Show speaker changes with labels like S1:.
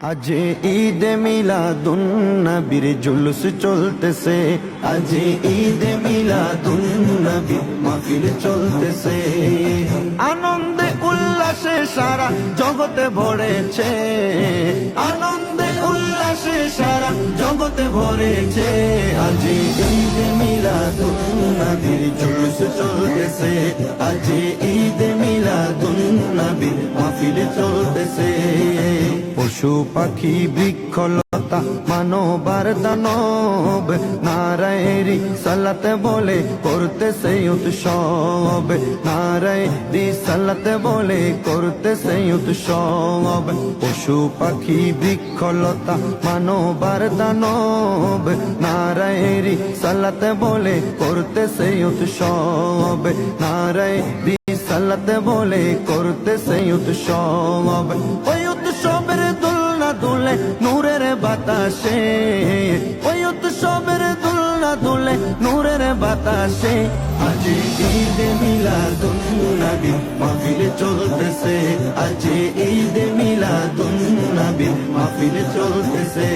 S1: আজ ঈদ মিলাদুন নবীর জুলুস চলতেছে, আজ ঈদ মিলাদুন নবীর মাহফিল চলতেছে। আনন্দে উল্লাসে সারা জগতে ভরেছে, আনন্দে উল্লাসে সারা জগতে ভরেছে। আজ ঈদ মিলাদুন নবীর জুলুস চলতেছে, আজ ঈদ মিলাদুন নবীর মাহফিল চলতেছে। পশু পাখি বৃক্ষলতা মানবার দানব নারায়েরি সালাতে বলে করতেছে উৎসব, নারায়েরি সালাতে বলে করতেছে উৎসব। পশু পাখি বৃক্ষলতা মানবার দানব নারায়েরি সালাতে বলে করতেছে উৎসব, নারায়েরি সালাতে বলে করতেছে উৎসব। ওই উৎসবের দোলনা দুলে নূরের বাতাসে, ওই উৎসবের দোলনা দুলে নূরের বাতাসে। আজ ঈদ মিলাদুন নবী মাহফিল চলতেছে, আজ ঈদ মিলাদুন নবী মাহফিল চলতেছে।